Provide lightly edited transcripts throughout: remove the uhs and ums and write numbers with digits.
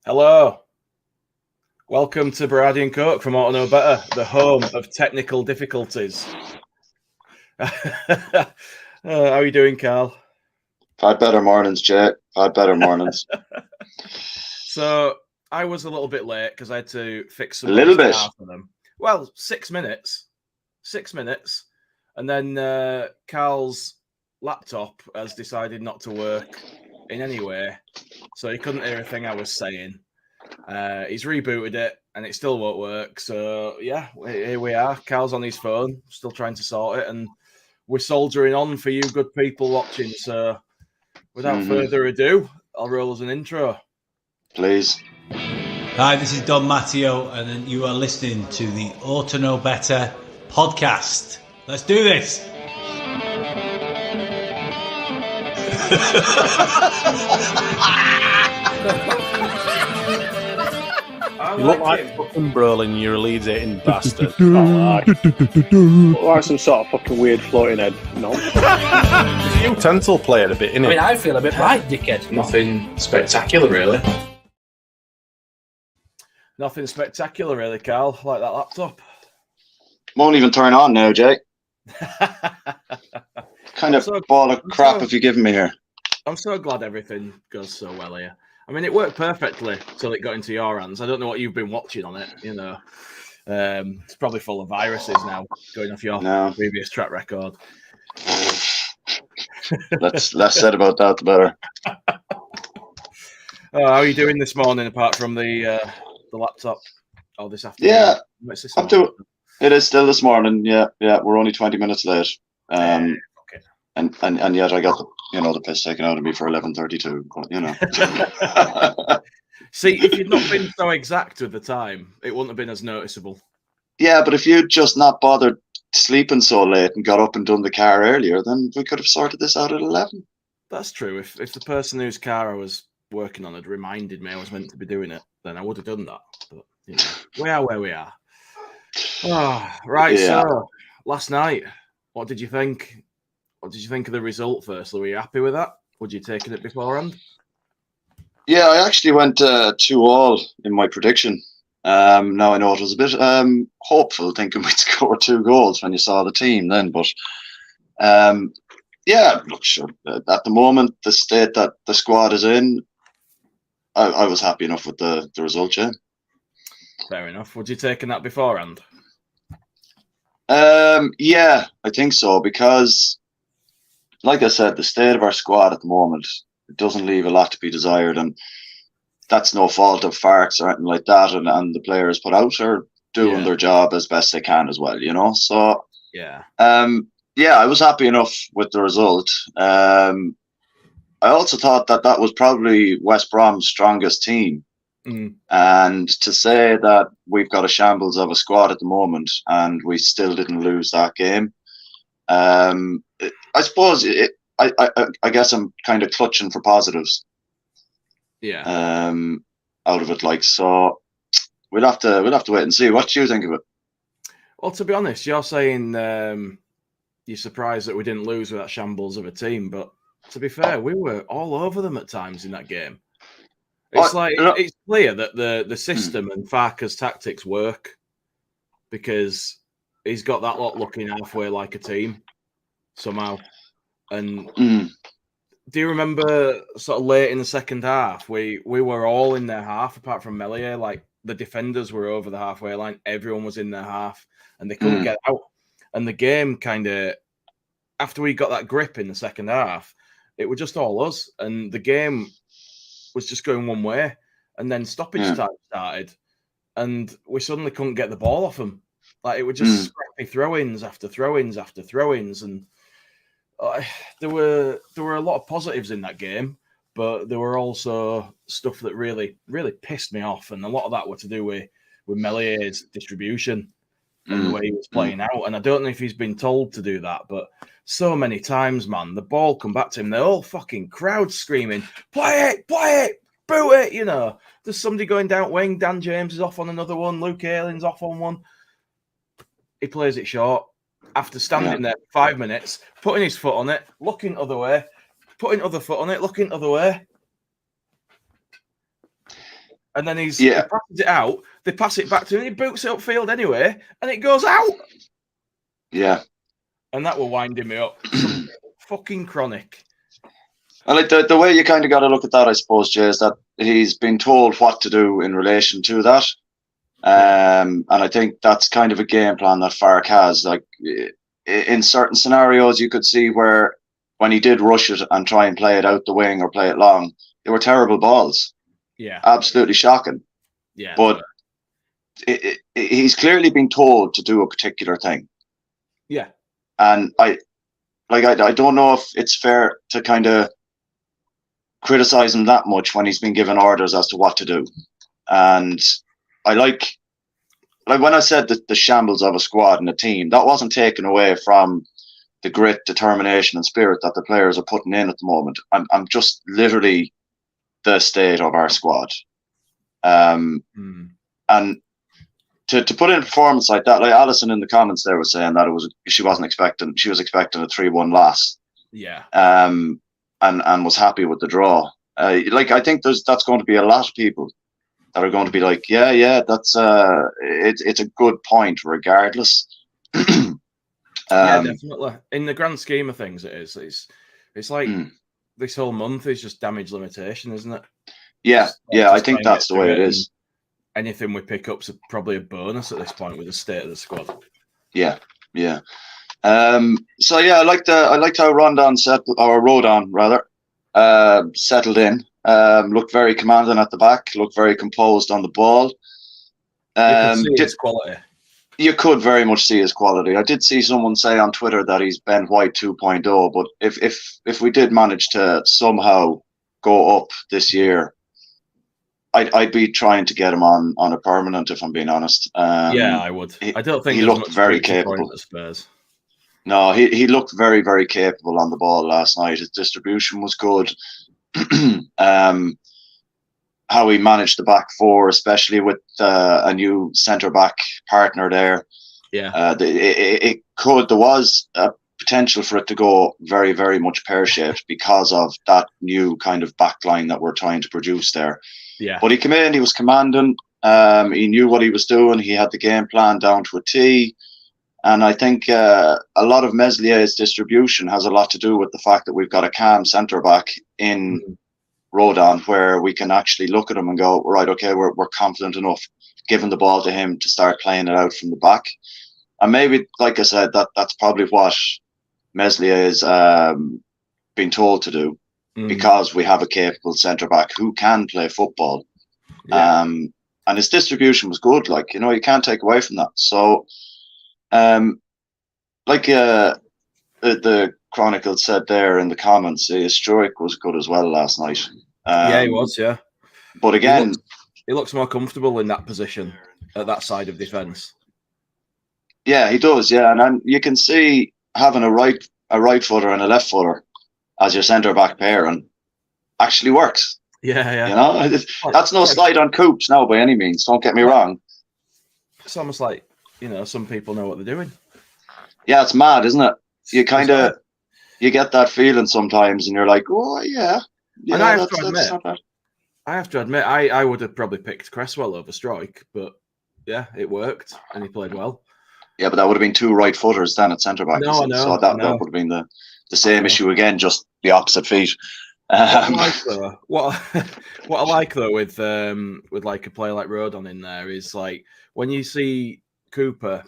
Hello. Welcome to Berardi and Coke from Orta Better, the home of technical difficulties. How are you doing, Karl? Had better mornings, Jay. Had better mornings. So I was a little bit late because I had to fix some A little bit for them. Well, 6 minutes. 6 minutes. And then Karl's laptop has decided not to work in any way. So he couldn't hear a thing I was saying. He's rebooted it and it still won't work. So yeah, here we are. Karl's on his phone, still trying to sort it, and we're soldiering on for you good people watching. So without further ado, I'll roll as an intro. Please. Hi, this is Don Matteo, and you are listening to the Orta Know Better podcast. Let's do this. You look like fucking Brolin, you're a Leeds hating bastard. Look like some sort of fucking weird floating head. No. He's a utensil player a bit, innit? I mean, I feel a bit right, dickhead. Nothing spectacular, really. Nothing spectacular, really, Karl. Like that laptop. Won't even turn on now, Jay. Kind of ball of crap have you given me here? I'm so glad everything goes so well here. I mean, it worked perfectly till it got into your hands. I don't know what you've been watching on it. You know, it's probably full of viruses now, going off your previous track record. Less said about that, the better. How are you doing this morning, apart from the laptop? Oh, this afternoon. Yeah, I'm doing. It is still this morning. Yeah. We're only 20 minutes late. Okay. And yet I got the piss taken out of me for 11:32. You know. See, if you'd not been so exact with the time, it wouldn't have been as noticeable. Yeah, but if you'd just not bothered sleeping so late and got up and done the car earlier, then we could have sorted this out at 11. That's true. If the person whose car I was working on had reminded me I was meant to be doing it, then I would have done that. But we are where we are. Oh, right. Yeah. So last night, what did you think? What did you think of the result? Firstly, were you happy with that? Would you taken it beforehand? Yeah, I actually went 2-2 in my prediction. Now I know it was a bit hopeful, thinking we'd score 2 goals when you saw the team then, but yeah, look, sure. At the moment, the state that the squad is in, I was happy enough with the result. Yeah. Fair enough. Would you taken that beforehand? Yeah, I think so, because, like I said, the state of our squad at the moment, it doesn't leave a lot to be desired, and that's no fault of Farks or anything like that. And the players put out are doing their job as best they can as well, you know. So yeah, I was happy enough with the result. I also thought that was probably West Brom's strongest team. And to say that we've got a shambles of a squad at the moment and we still didn't lose that game, I suppose I guess I'm kind of clutching for positives. Yeah. Out of it, like, so we'll have to wait and see. What do you think of it? Well, to be honest, you're saying you're surprised that we didn't lose with that shambles of a team, but to be fair, we were all over them at times in that game. It's it's clear that the system and Farker's tactics work because he's got that lot looking halfway like a team somehow. And do you remember sort of late in the second half, we were all in their half apart from Melier. Like the defenders were over the halfway line, everyone was in their half, and they couldn't get out. And the game kind of, after we got that grip in the second half, it was just all us, and the game was just going one way. And then stoppage time started, and we suddenly couldn't get the ball off them. Like it was just scrappy throw-ins after throw-ins after throw-ins, and there were a lot of positives in that game, but there were also stuff that really, really pissed me off, and a lot of that were to do with Melier's distribution and the way he was playing out. And I don't know if he's been told to do that, but so many times, man, the ball come back to him, the whole fucking crowd screaming, play it, boot it, you know. There's somebody going down wing, Dan James is off on another one, Luke Aylin's off on one. He plays it short. After standing there 5 minutes, putting his foot on it, looking other way, putting other foot on it, looking other way. And then he passes it out. They pass it back to him. He boots it upfield anyway, and it goes out. Yeah. And that will wind me up. Fucking chronic. And like the way you kind of got to look at that, I suppose, Jay, is that he's been told what to do in relation to that. And I think that's kind of a game plan that Fark has. Like in certain scenarios, you could see where when he did rush it and try and play it out the wing or play it long, they were terrible balls. Yeah. Absolutely shocking. Yeah. But he's clearly been told to do a particular thing. Yeah. And I don't know if it's fair to kind of criticize him that much when he's been given orders as to what to do. And I like when I said that the shambles of a squad and a team, that wasn't taken away from the grit, determination, and spirit that the players are putting in at the moment. I'm just literally the state of our squad. And to put in a performance like that, like Alison in the comments there was saying that she was expecting a 3-1 loss. Yeah. And was happy with the draw. I think that's going to be a lot of people that are going to be like, yeah, that's it's a good point regardless. Yeah, definitely. In the grand scheme of things, it is. It's like this whole month is just damage limitation, isn't it? Yeah, I think that's the way it is. Anything we pick up's probably a bonus at this point with the state of the squad. Yeah. So yeah, I liked how Rodon settled in. Looked very commanding at the back. Looked very composed on the ball. You could see his quality. You could very much see his quality. I did see someone say on Twitter that he's Ben White 2.0, but if we did manage to somehow go up this year, I'd be trying to get him on a permanent, if I'm being honest. Yeah, I would. I don't think he looked very capable. At Spurs. No, he looked very, very capable on the ball last night. His distribution was good. How he managed the back four, especially with a new centre back partner there. Yeah, there was a potential for it to go very, very much pear-shaped because of that new kind of back line that we're trying to produce there. Yeah, but he came in, he was commanding. He knew what he was doing. He had the game plan down to a T. And I think a lot of Meslier's distribution has a lot to do with the fact that we've got a calm centre back in Rodon, where we can actually look at him and go, right, okay, we're confident enough giving the ball to him to start playing it out from the back. And maybe, like I said, that's probably what Meslier is being told to do, because we have a capable centre back who can play football. Yeah. And his distribution was good. You can't take away from that. So, the Chronicle said there in the comments, his stroke was good as well last night. Yeah, he was, yeah. But again, he looks more comfortable in that position at that side of defence. Yeah, he does, yeah. And you can see having a right footer and a left footer as your centre back pair and actually works. Yeah. That's no slight on Coops now by any means, don't get me wrong. It's almost like, some people know what they're doing. Yeah, it's mad, isn't it? You kind of you get that feeling sometimes, and you're like, "Oh, yeah." And I have to admit, I would have probably picked Cresswell over Strike, but yeah, it worked, and he played well. Yeah, but that would have been two right footers then at centre back. No, I know. So that would have been the same issue again, just the opposite feet. What I like though with like a player like Rodon in there is like when you see Cooper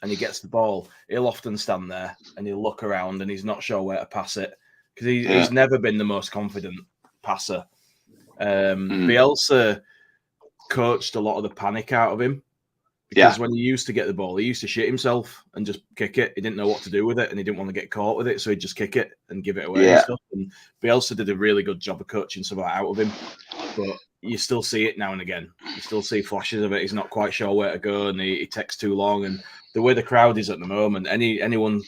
and he gets the ball, he'll often stand there and he'll look around and he's not sure where to pass it because he's never been the most confident passer. Bielsa coached a lot of the panic out of him because when he used to get the ball, he used to shit himself and just kick it. He didn't know what to do with it and he didn't want to get caught with it, so he'd just kick it and give it away and stuff. And Bielsa did a really good job of coaching some of that out of him, but you still see it now and again. You still see flashes of it. He's not quite sure where to go and he takes too long. And the way the crowd is at the moment, anyone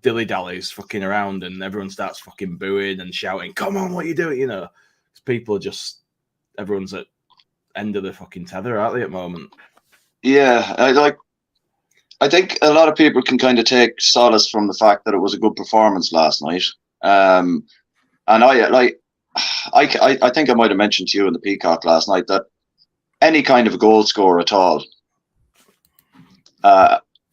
dilly-dallies fucking around and everyone starts fucking booing and shouting, "Come on, what are you doing?" People are just, everyone's at end of the fucking tether, aren't they, at the moment? Yeah, I think a lot of people can kind of take solace from the fact that it was a good performance last night. And I think I might have mentioned to you in the Peacock last night that any kind of a goal scorer at all.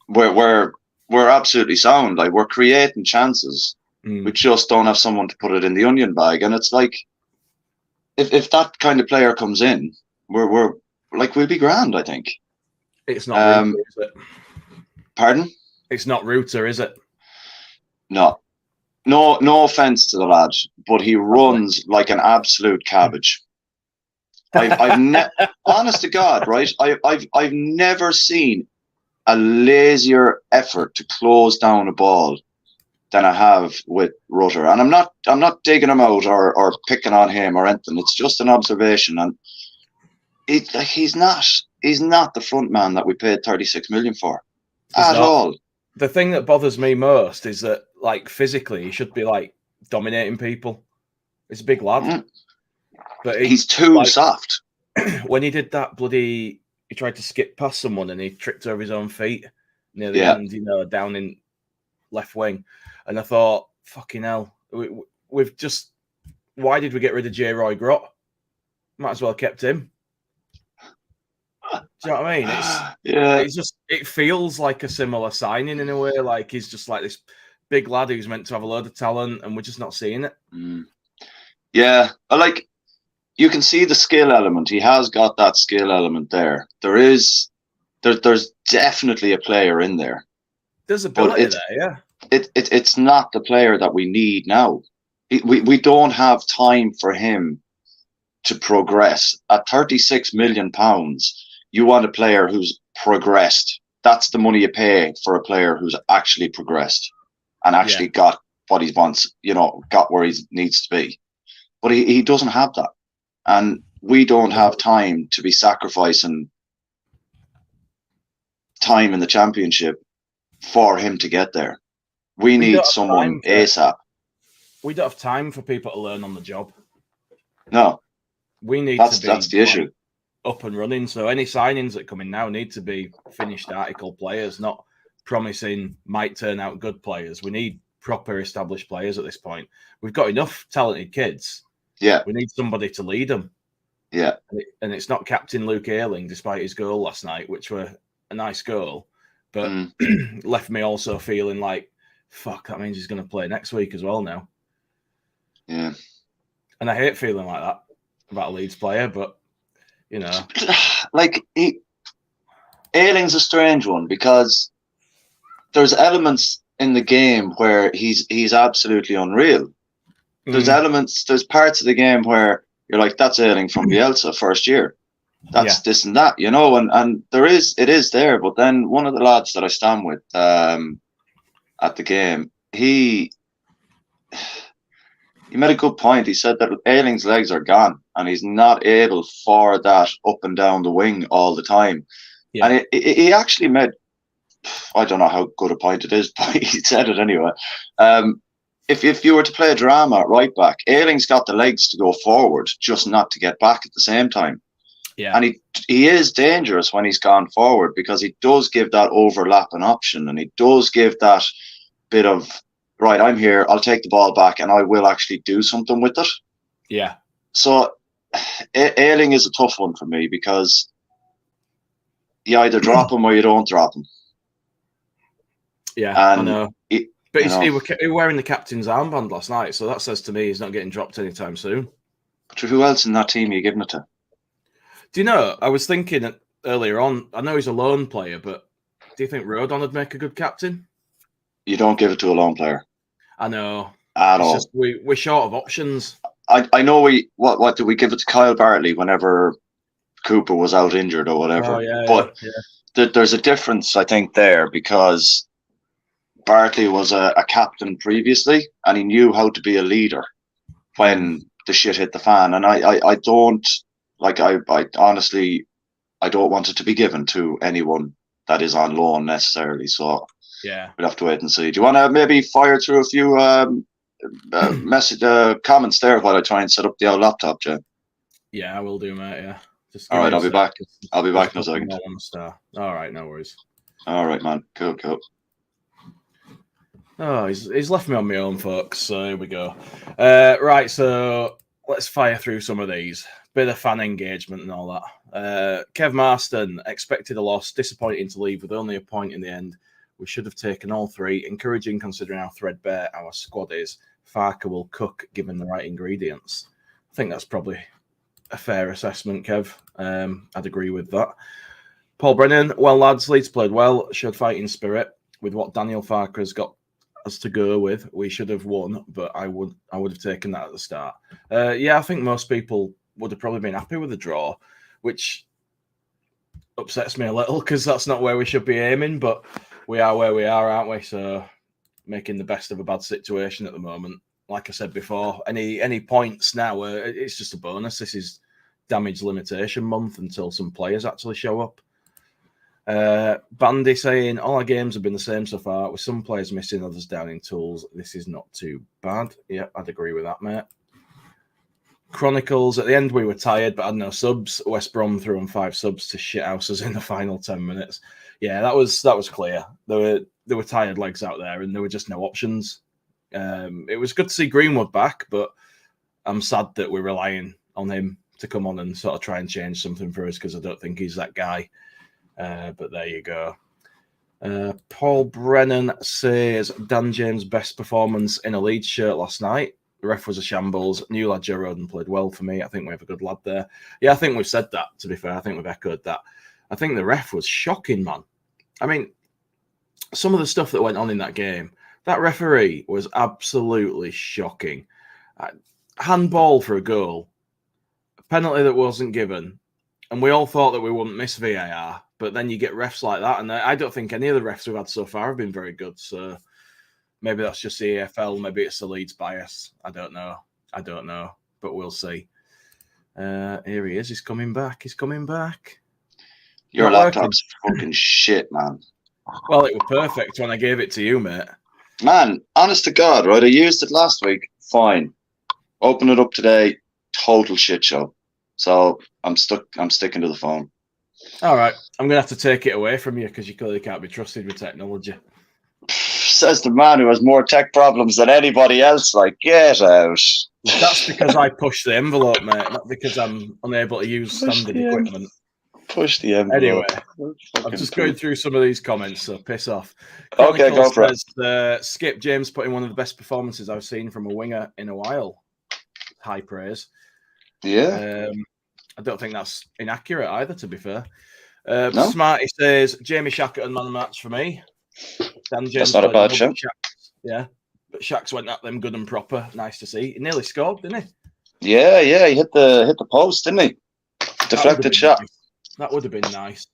We're absolutely sound. Like, we're creating chances. We just don't have someone to put it in the onion bag. And it's like, if that kind of player comes in, we'll be grand, I think. It's not Ruta, is it? Pardon? It's not Ruta, is it? No offense to the lad, but he runs like an absolute cabbage. Honest to God, right? I've never seen a lazier effort to close down a ball than I have with Rutter. And I'm not digging him out or picking on him or anything. It's just an observation. And he's not the front man that we paid 36 million for at all. The thing that bothers me most is that, like, physically, he should be like dominating people. He's a big lad, but he's too soft. When he did that he tried to skip past someone and he tripped over his own feet near the end, down in left wing. And I thought, fucking hell, we've just, why did we get rid of J. Roy Grott? Might as well have kept him. Do you know what I mean? It feels like a similar signing in a way. Like, he's just like this big lad who's meant to have a load of talent, and we're just not seeing it. Yeah, like, you can see the skill element. He has got that skill element there. There's definitely a player in there. There's ability there, yeah. It's not the player that we need now. We don't have time for him to progress. At £36 million, you want a player who's progressed. That's the money you pay for a player who's actually progressed and actually got what he wants, got where he needs to be. But he doesn't have that. And we don't have time to be sacrificing time in the championship for him to get there. We need someone ASAP. We don't have time for people to learn on the job. No. We need that's the issue. Up and running. So any signings that come in now need to be finished article players, not promising might turn out good players. We need proper established players at this point. We've got enough talented kids. Yeah. We need somebody to lead them. Yeah. And it's not Captain Luke Ayling, despite his goal last night, which were a nice goal, but left me also feeling like, fuck, that means he's going to play next week as well now. Yeah. And I hate feeling like that about a Leeds player, but, like, Ayling's a strange one because there's elements in the game where he's absolutely unreal. There's there's parts of the game where you're like, that's Ayling from Bielsa first year. That's this and that, and it is there. But then one of the lads that I stand with at the game, he made a good point. He said that Ayling's legs are gone and he's not able for that up and down the wing all the time. Yeah. And he actually made, I don't know how good a point it is, but he said it anyway. If you were to play a drama at right back, Ayling's got the legs to go forward, just not to get back at the same time. Yeah. And he is dangerous when he's gone forward because he does give that overlapping option and he does give that bit of, right, I'm here, I'll take the ball back and I will actually do something with it. Yeah. So Ayling is a tough one for me because you either drop him or you don't drop him. Yeah, and I know. But he was wearing the captain's armband last night, so that says to me he's not getting dropped anytime soon. But who else in that team are you giving it to? Do you know, I was thinking earlier on, I know he's a lone player, but do you think Rodon would make a good captain? You don't give it to a lone player. I know. At all. Just, we're short of options. I know what did we give it to Kyle Bartley whenever Cooper was out injured or whatever? Oh, yeah, but there's a difference, I think, there because Bartley was a captain previously and he knew how to be a leader when the shit hit the fan. And I don't, like, I honestly, I don't want it to be given to anyone that is on loan necessarily. So yeah, we'll have to wait and see. Do you want to maybe fire through a few comments there while I try and set up the old laptop, Jay? Yeah, I will do, mate. Yeah. All right, I'll be back. I'll be back in a second. All right, no worries. All right, man. Cool. Oh, he's left me on my own, folks. So here we go. Right, so let's fire through some of these. bit of fan engagement and all that. Kev Marston, expected a loss, disappointing to leave with only a point in the end. We should have taken all 3. Encouraging considering how threadbare our squad is. Farker will cook given the right ingredients. I think that's probably a fair assessment, Kev. I'd agree with that. Paul Brennan, well, lads, Leeds played well, showed fighting spirit. With what Daniel Farker has got us to go with, we should have won, but I would have taken that at the start. Yeah, I think most people would have probably been happy with the draw, which upsets me a little because that's not where we should be aiming, but we are where we are, aren't we? So making the best of a bad situation at the moment. Like I said before, any points now, it's just a bonus. This is damage limitation month until some players actually show up. Bandy saying, all our games have been the same so far, with some players missing, others down in tools. This is not too bad. Yeah, I'd agree with that, mate. Chronicles, at the end we were tired but had no subs. West Brom threw on 5 subs to shithouses in the final 10 minutes. Yeah, that was clear. There were tired legs out there and there were just no options. It was good to see Greenwood back, but I'm sad that we're relying on him to come on and sort of try and change something for us because I don't think he's that guy. But there you go. Paul Brennan says Dan James' best performance in a Leeds shirt last night. The ref was a shambles. New lad Joe Roden played well for me. I think we have a good lad there. Yeah, I think we've said that, to be fair. I think we've echoed that. I think the ref was shocking, man. I mean, some of the stuff that went on in that game, that referee was absolutely shocking. Handball for a goal, a penalty that wasn't given, and we all thought that we wouldn't miss VAR, but then you get refs like that, and I don't think any of the refs we've had so far have been very good, so maybe that's just the EFL, maybe it's the Leeds bias. I don't know, but we'll see. Here he is, he's coming back. Your laptop's fucking shit, man. Well, it was perfect when I gave it to you, mate. Man, honest to God, right? I used it last week, fine. Open it up today, total shit show. So I'm sticking to the phone. All right, I'm going to have to take it away from you because you clearly can't be trusted with technology. Says the man who has more tech problems than anybody else. Like, get out. That's because I push the envelope, mate, not because I'm unable to use standard equipment. Push the envelope. Anyway, I'm just going through some of these comments, so piss off. Okay, go for it. Skip James put in one of the best performances I've seen from a winger in a while. High praise. Yeah. I don't think that's inaccurate either, to be fair. No? Smarty says, Jamie Shackleton man of the match for me. Dan James, that's not a bad show. Yeah, but Shaq's went at them good and proper. Nice to see. He nearly scored, didn't he? Yeah, he hit the post, didn't he? Deflected shot. Nice. That would have been nice.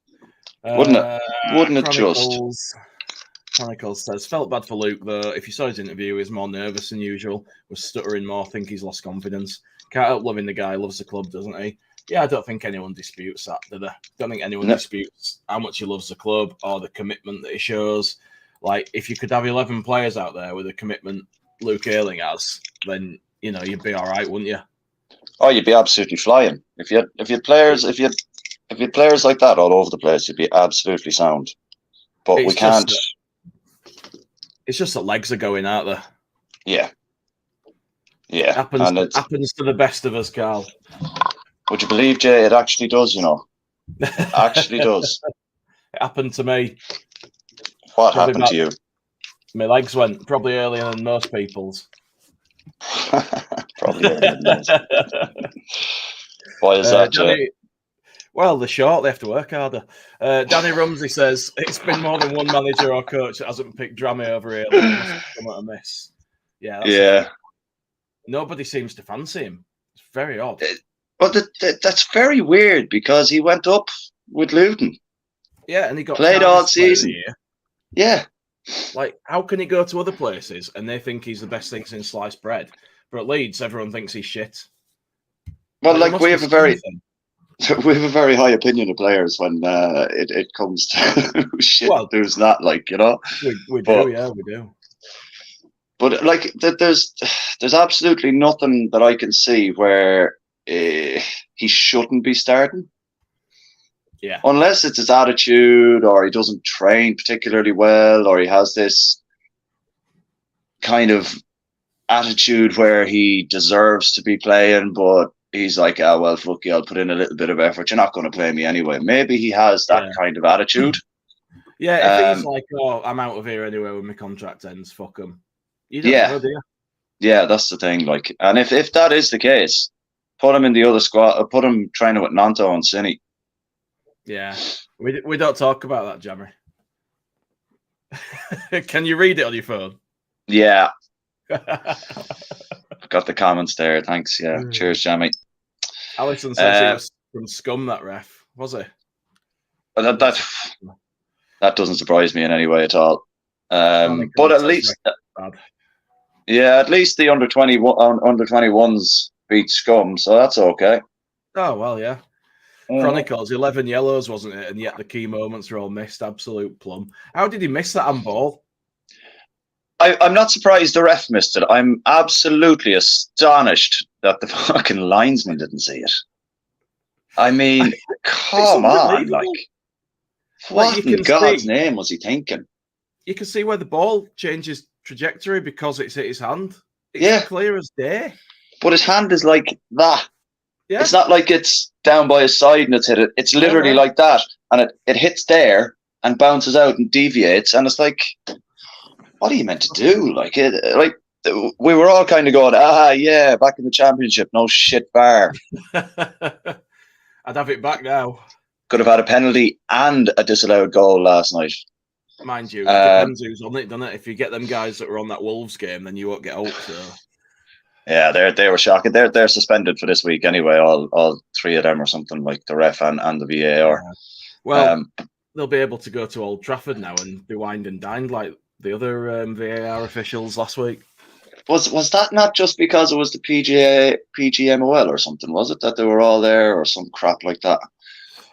Wouldn't it? Wouldn't it just? Chronicles says, felt bad for Luke, though. If you saw his interview, he was more nervous than usual, was stuttering more, think he's lost confidence. Can't help loving the guy, loves the club, doesn't he? Yeah, I don't think anyone disputes that, do they? Don't think anyone disputes how much he loves the club or the commitment that he shows. Like, if you could have 11 players out there with the commitment Luke Ayling has, then, you know, you'd be all right, wouldn't you? Oh, you'd be absolutely flying. If you had players like that all over the place, you'd be absolutely sound. But we can't. It's just that legs are going out there. Yeah. Yeah. Happens to the best of us, Karl. Would you believe, Jay? It actually does, you know. It actually does. It happened to me. What happened to you? My legs went probably earlier than most people's. Probably earlier than most. Why is that, Jay? Well, they're short. They have to work harder. Danny Rumsey says, it's been more than one manager or coach that hasn't picked Drammy over here. Come at a miss. Yeah. Yeah. Nobody seems to fancy him. It's very odd. But that's very weird because he went up with Luton. Yeah, and he got played all season. Yeah. Like, how can he go to other places and they think he's the best thing since sliced bread? But at Leeds, everyone thinks he's shit. Well, like we have a very high opinion of players when it comes to shit. Well, who's not, like, you know? We do. But like, there's absolutely nothing that I can see where he shouldn't be starting. Yeah. Unless it's his attitude, or he doesn't train particularly well, or he has this kind of attitude where he deserves to be playing, but he's like, oh, well, fuck you, I'll put in a little bit of effort. You're not going to play me anyway. Maybe he has that kind of attitude. Yeah, if he's like, oh, I'm out of here anyway when my contract ends, fuck him. You don't know, do you? Yeah, that's the thing. Like, and if that is the case, put him in the other squad. Put him training with Nanto and Cine. Yeah, we don't talk about that, Jammer. Can you read it on your phone? Yeah. Got the comments there. Thanks. Yeah. Cheers, Jamie. Allison says he was from Scum, that ref. Was he? That doesn't surprise me in any way at all. But at least, at least the under 21s beat Scum, so that's okay. Oh well, yeah. Chronicles 11 yellows, wasn't it? And yet the key moments were all missed. Absolute plum. How did he miss that handball? I'm not surprised the ref missed it. I'm absolutely astonished that the fucking linesman didn't see it. I mean, come on, like. What in God's name was he thinking? You can see where the ball changes trajectory because it's hit his hand. It's clear as day. But his hand is like that. Yeah. It's not like it's down by his side and it's hit it. It's literally like that. And it hits there and bounces out and deviates. And it's like, what are you meant to do? Like we were all kind of going, back in the championship, no shit VAR. I'd have it back now. Could have had a penalty and a disallowed goal last night. Mind you, it depends who's on it, doesn't it? If you get them guys that were on that Wolves game, then you won't get out. So. Yeah, they were shocking. They're suspended for this week anyway. All three of them or something, like the ref and the VAR. Well, they'll be able to go to Old Trafford now and be wined and dined like the other VAR officials last week. Was that not just because it was the PGMOL or something? Was it that they were all there or some crap like that?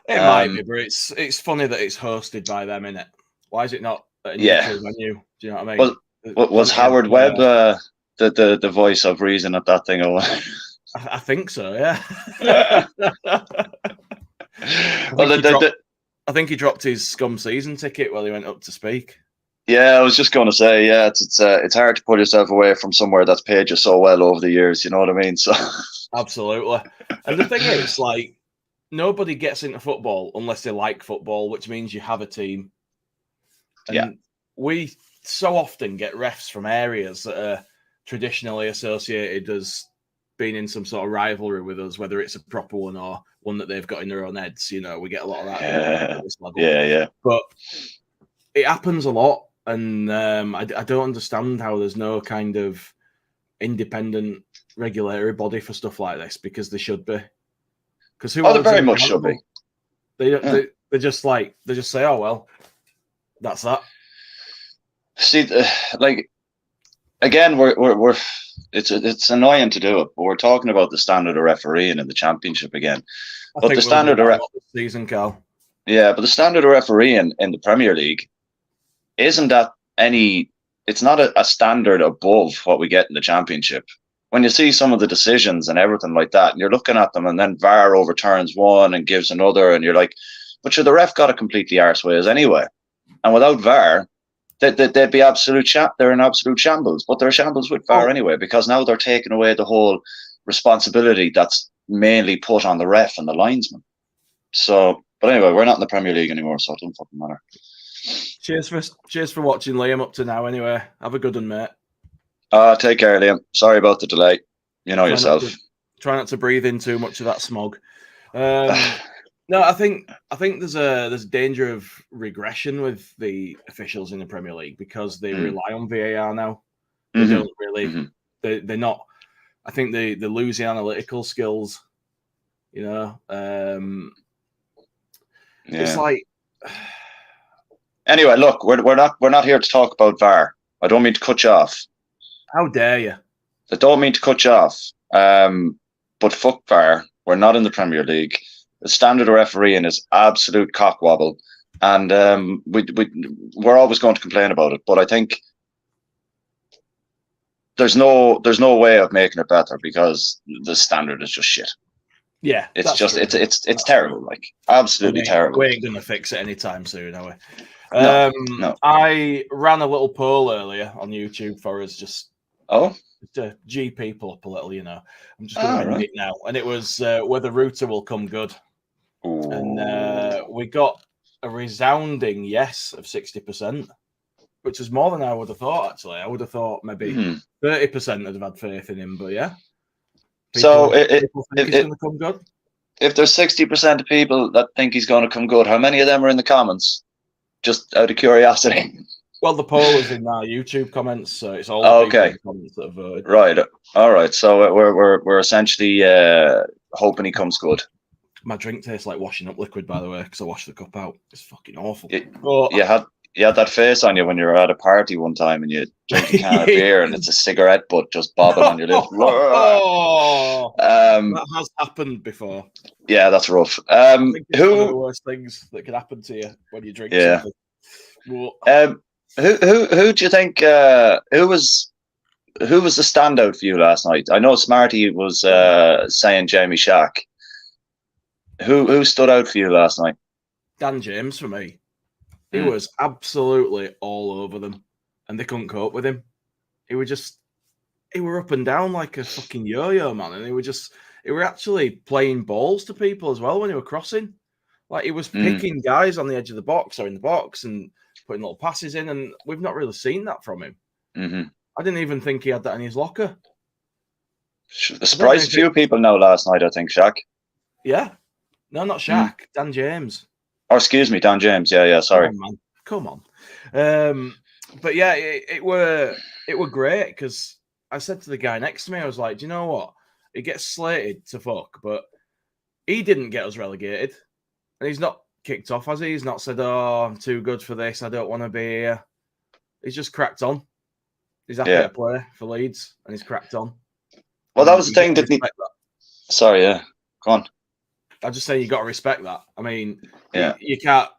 It might be, but it's funny that it's hosted by them, innit? Why is it not at a neutral venue? Do you know what I mean? Was Howard Webb the voice of reason at that thing? Or I think so, yeah. I think he dropped his Scum season ticket while he went up to speak. Yeah, I was just going to say, it's hard to pull yourself away from somewhere that's paid you so well over the years. You know what I mean? So absolutely. And the thing is, like, nobody gets into football unless they like football, which means you have a team. And we so often get refs from areas that are traditionally associated as being in some sort of rivalry with us, whether it's a proper one or one that they've got in their own heads. You know, we get a lot of that at this level. Yeah. But it happens a lot, and I don't understand how there's no kind of independent regulatory body for stuff like this, because there should be. Because they very much should be. They just say, oh well, that's that. See, like, again, we're it's annoying to do it, but we're talking about the standard of refereeing in the championship again. But the standard of season, Carl. Yeah, but the standard of refereeing in the Premier League isn't that any. It's not a standard above what we get in the championship. When you see some of the decisions and everything like that, and you're looking at them, and then VAR overturns one and gives another, and you're like, but the ref got it completely arseways anyway. And without VAR, they'd be they're in absolute shambles, but they're shambles with VAR anyway, because now they're taking away the whole responsibility that's mainly put on the ref and the linesman. So, but anyway, we're not in the Premier League anymore, so it doesn't fucking matter. Cheers for watching, Liam, up to now anyway. Have a good one, mate. Take care, Liam. Sorry about the delay. You know yourself. Try not to breathe in too much of that smog. No, I think there's a danger of regression with the officials in the Premier League, because they rely on VAR now. They don't really. They're not. I think they lose the analytical skills. You know. It's like. Anyway, look, we're not here to talk about VAR. I don't mean to cut you off. How dare you? I don't mean to cut you off. But fuck VAR. We're not in the Premier League. The standard of refereeing is absolute cockwobble, and we're always going to complain about it. But I think there's no way of making it better, because the standard is just shit. Yeah, it's just true. It's terrible, like absolutely terrible. We ain't gonna fix it anytime soon, are we? No. I ran a little poll earlier on YouTube for us, just to G people up a little, you know. I'm just going to read it now. And it was whether Ruta will come good. Ooh. And we got a resounding yes of 60%, which is more than I would have thought, actually. I would have thought maybe 30% would have had faith in him, but yeah. People think he's going to come good. If there's 60% of people that think he's going to come good, how many of them are in the comments? Just out of curiosity. Well, the poll is in our YouTube comments, so it's all the people in the comments that have voted. Right. All right. So we're essentially hoping he comes good. My drink tastes like washing up liquid, by the way, because I washed the cup out. It's fucking awful. You had that face on you when you were at a party one time and you drink a can of beer and it's a cigarette butt just bobbing on your lip. That has happened before. Yeah, that's rough. I think it's one of the worst things that can happen to you when you drink something. Who do you think who was the standout for you last night? I know Smarty was saying Jamie Shack. Who stood out for you last night? Dan James for me. He was absolutely all over them, and they couldn't cope with him. He were up and down like a fucking yo-yo, man, and he were actually playing balls to people as well when he were crossing. Like he was picking guys on the edge of the box or in the box and putting little passes in, and we've not really seen that from him. Mm-hmm. I didn't even think he had that in his locker. Surprised a few people now last night, I think, Shaq. Yeah. No, not Shaq. Dan James. Oh, excuse me, Dan James. Yeah, sorry. Come on. But yeah, it were great because I said to the guy next to me, I was like, do you know what? He gets slated to fuck, but he didn't get us relegated. And he's not kicked off, has he? He's not said, oh, I'm too good for this. I don't want to be here. He's just cracked on. He's happy to play for Leeds and he's cracked on. Well, that was the thing. Sorry, yeah. Go on. I just say you got to respect that. I mean, you can't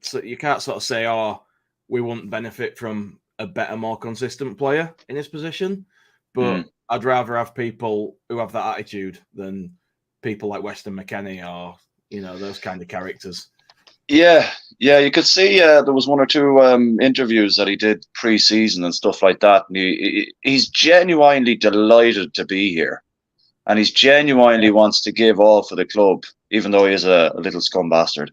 sort of say, "Oh, we wouldn't benefit from a better, more consistent player in his position." But I'd rather have people who have that attitude than people like Weston McKennie or those kind of characters. Yeah, you could see there was one or two interviews that he did pre-season and stuff like that, and he's genuinely delighted to be here. And he genuinely wants to give all for the club, even though he is a little scum bastard.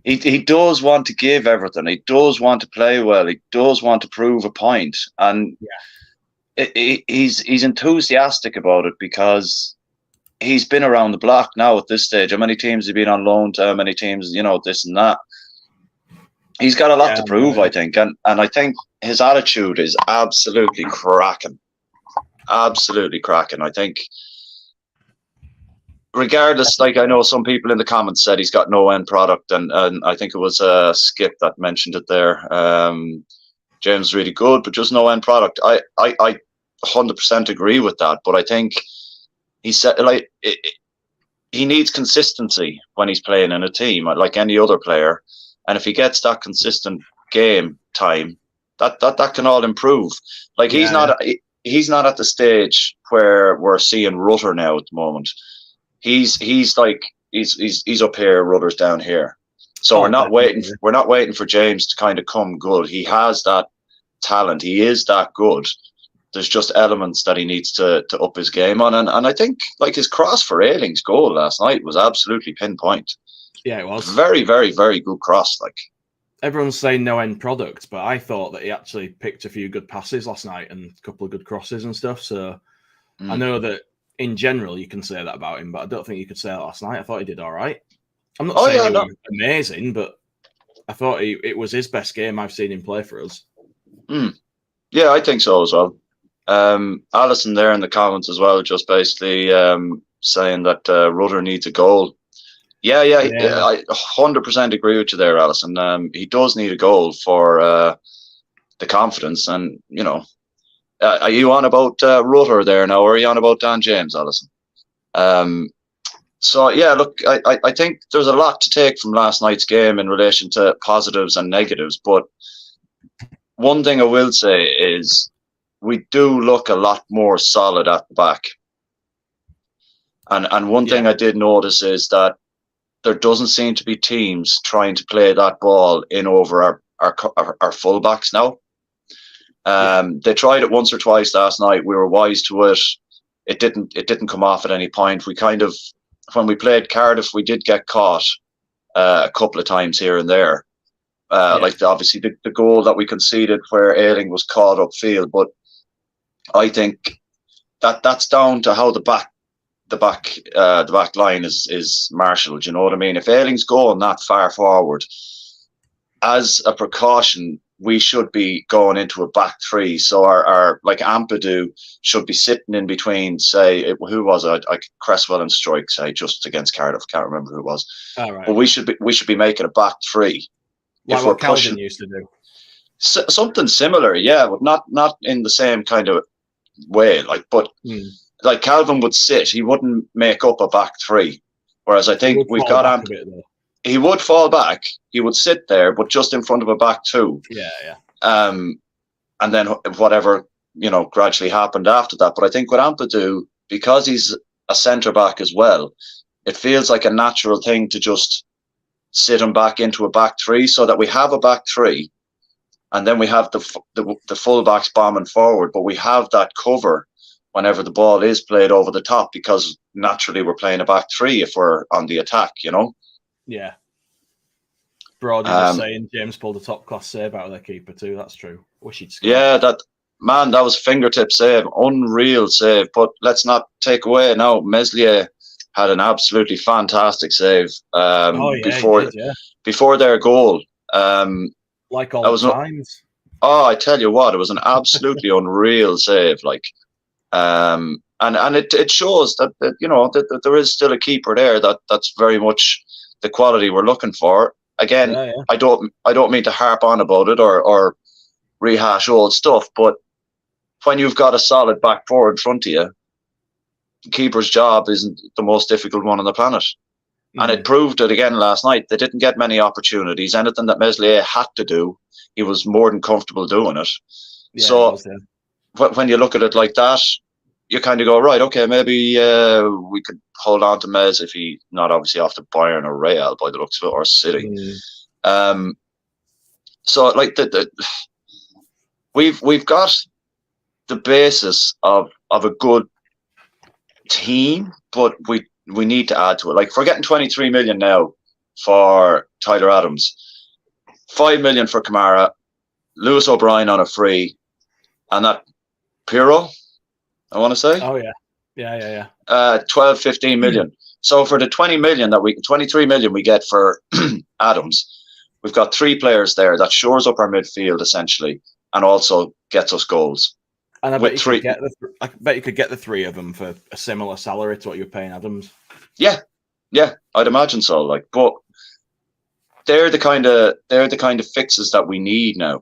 He does want to give everything. He does want to play well. He does want to prove a point. And he's enthusiastic about it because he's been around the block now at this stage. How many teams have been on loan to how many teams, this and that. He's got a lot to prove, I think. And I think his attitude is absolutely cracking. Absolutely cracking. I think regardless, like I know some people in the comments said he's got no end product, and I think it was Skip that mentioned it there. James is really good, but just no end product. I 100% agree with that, but I think he said he needs consistency when he's playing in a team like any other player, and if he gets that consistent game time, that can all improve. Like he's not at the stage where we're seeing Rutter now at the moment. He's up here, Rutter's down here. So we're not waiting for James to kind of come good. He has that talent. He is that good. There's just elements that he needs to up his game on. And I think like his cross for Ayling's goal last night was absolutely pinpoint. Yeah, it was. Very, very, very good cross. Like everyone's saying no end product, but I thought that he actually picked a few good passes last night and a couple of good crosses and stuff. So I know that in general you can say that about him, but I don't think you could say that last night. I thought he did all right. I'm not saying he was amazing, but I thought it was his best game I've seen him play for us. Yeah, I think so as well. Alison there in the comments as well, just basically saying that Rutter needs a goal. Yeah, I 100% agree with you there, Alison. He does need a goal for the confidence. And, are you on about Rutter there now, or are you on about Dan James, Alison? So, yeah, look, I think there's a lot to take from last night's game in relation to positives and negatives. But one thing I will say is we do look a lot more solid at the back. And one thing I did notice is that there doesn't seem to be teams trying to play that ball in over our fullbacks now. They tried it once or twice last night. We were wise to it. It didn't come off at any point. We kind of, when we played Cardiff, we did get caught a couple of times here and there. Like obviously the goal that we conceded where Ayling was caught upfield, but I think that's down to how the back line is marshalled. You know what I mean? If Ayling's going that far forward, as a precaution, we should be going into a back three. So our like Ampadu should be sitting in between, say, who was it? Cresswell and Strike, say, just against Cardiff. Can't remember who it was. Oh, right. But we should be making a back three. Like what Calvin used to do. Something similar, yeah, but not in the same kind of way. Like Calvin would sit, he wouldn't make up a back three. Whereas I think we've got he would fall back, he would sit there, but just in front of a back two. Yeah. And then whatever, gradually happened after that. But I think with Ampadu, because he's a centre back as well, it feels like a natural thing to just sit him back into a back three, so that we have a back three, and then we have the full backs bombing forward, but we have that cover whenever the ball is played over the top, because naturally we're playing a back three if we're on the attack, Yeah. Berardi was saying James pulled a top class save out of their keeper too. That's true. Wish he'd scored. Yeah, that was fingertip save, unreal save. But let's not take away now. Meslier had an absolutely fantastic save before their goal. Like all the times. I tell you what, it was an absolutely unreal save. And it shows that there is still a keeper there that's very much the quality we're looking for. Again, I don't mean to harp on about it or rehash old stuff, but when you've got a solid back four in front of you, the keeper's job isn't the most difficult one on the planet. And it proved it again last night. They didn't get many opportunities. Anything that Meslier had to do, he was more than comfortable doing it. When you look at it like that, you kind of go, right, okay, maybe we could hold on to Mez if he not obviously off to Bayern or Real by the looks of it, or City. So like we've got the basis of a good team, but we need to add to it. Like, if we're getting 23 million now for Tyler Adams, 5 million for Kamara, Lewis O'Brien on a free, and that Pirro, I want to say. Oh yeah. 12, 15 million. So for the 23 million we get for Adams, we've got three players there that shores up our midfield essentially, and also gets us goals. And I bet you could get the three of them for a similar salary to what you're paying Adams. Yeah, I'd imagine so. But they're the kind of fixes that we need now.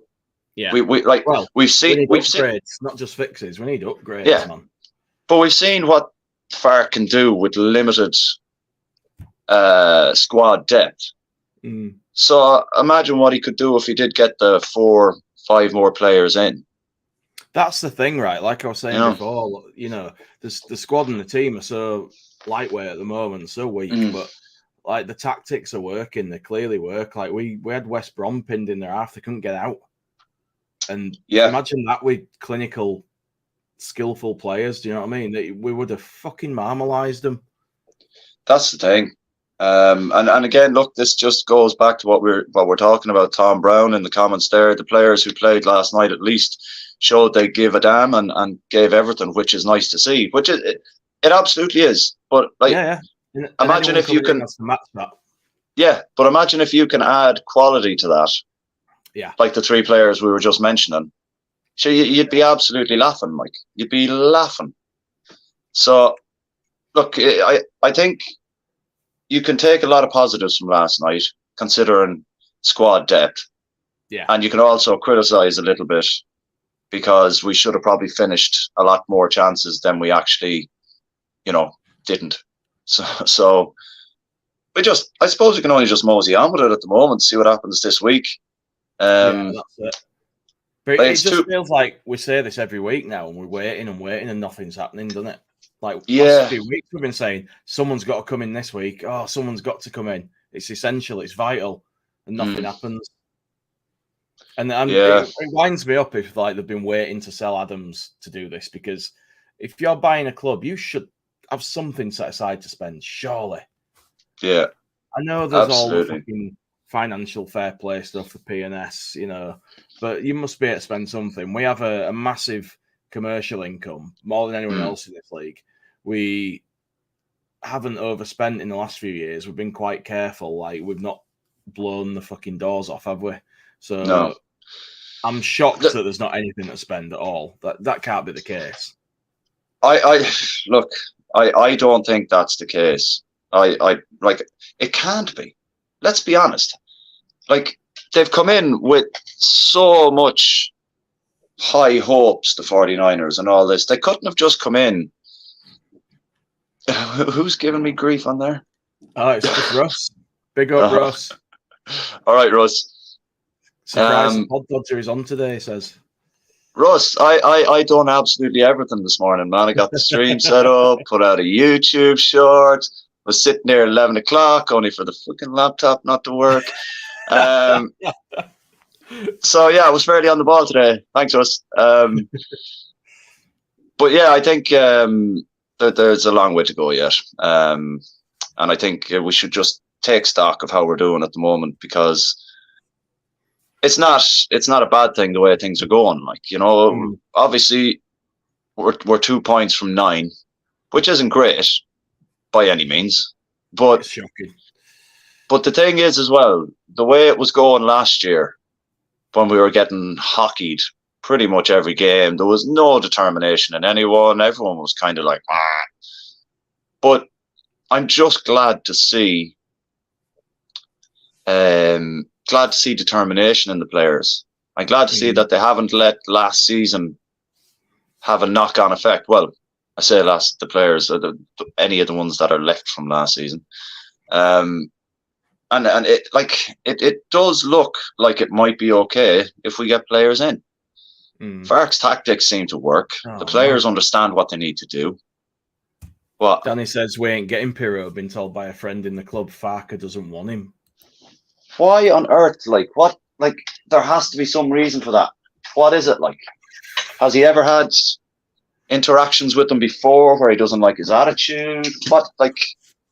Yeah, we've seen upgrades, not just fixes. We need upgrades, man. But we've seen what Fark can do with limited squad depth. So imagine what he could do if he did get the 4-5 more players in. That's the thing, right? Like I was saying before, the squad and the team are so lightweight at the moment, so weak, but like the tactics are working. They clearly work. Like we had West Brom pinned in their half; they couldn't get out. And imagine that with clinical, skillful players. Do you know what I mean? We would have fucking marmalised them. That's the thing. And again, look, this just goes back to what we're talking about. Tom Brown in the comments there. The players who played last night at least showed they give a damn and gave everything, which is nice to see. Which it absolutely is. But imagine if you can match that. Yeah, but imagine if you can add quality to that. Yeah, like the three players we were just mentioning. So you'd be absolutely laughing, Mike. You'd be laughing. So, look, I think you can take a lot of positives from last night, considering squad depth. Yeah. And you can also criticise a little bit because we should have probably finished a lot more chances than we actually, didn't. So I suppose we can only just mosey on with it at the moment, see what happens this week. That's it. But it just feels like we say this every week now, and we're waiting and nothing's happening, doesn't it? Like, last few weeks we've been saying someone's got to come in this week. Oh, someone's got to come in. It's essential. It's vital, and nothing happens. And it winds me up if like they've been waiting to sell Adams to do this, because if you're buying a club, you should have something set aside to spend, surely. Yeah. I know there's all the fucking financial fair play stuff for P&S, you know, but you must be able to spend something. We have a massive commercial income, more than anyone else in this league. We haven't overspent in the last few years. We've been quite careful. Like, we've not blown the fucking doors off, have we? So no. I'm shocked that there's not anything to spend at all. That can't be the case. I don't think that's the case. I like, it can't be. Let's be honest. Like, they've come in with so much high hopes, the 49ers, and all this. They couldn't have just come in. Who's giving me grief on there? Oh, it's just Russ. Big up, Russ. All right, Russ. Surprise, Pod Dodger is on today, he says. Russ, I done absolutely everything this morning, man. I got the stream set up, put out a YouTube short, was sitting there at 11 o'clock, only for the fucking laptop not to work. So, yeah, I was fairly on the ball today. Thanks, Russ. But, yeah, I think that there's a long way to go yet. And I think we should just take stock of how we're doing at the moment, because it's not a bad thing the way things are going. Like, you know, obviously we're 2 points from 9, which isn't great by any means. But it's shocking. But the thing is as well, the way it was going last year, when we were getting hockeyed pretty much every game, there was no determination in anyone. Everyone was kind of like, ah. But I'm just glad to see determination in the players. I'm glad to see that they haven't let last season have a knock-on effect. Well, I say the players, any of the ones that are left from last season. And it does look like it might be okay if we get players in. Fark's tactics seem to work. The players understand what they need to do. What? Danny says we ain't getting Pirro, been told by a friend in the club Farker doesn't want him. Why on earth? Like, what? Like, there has to be some reason for that. What is it like? Has he ever had interactions with them before where he doesn't like his attitude? What? Like,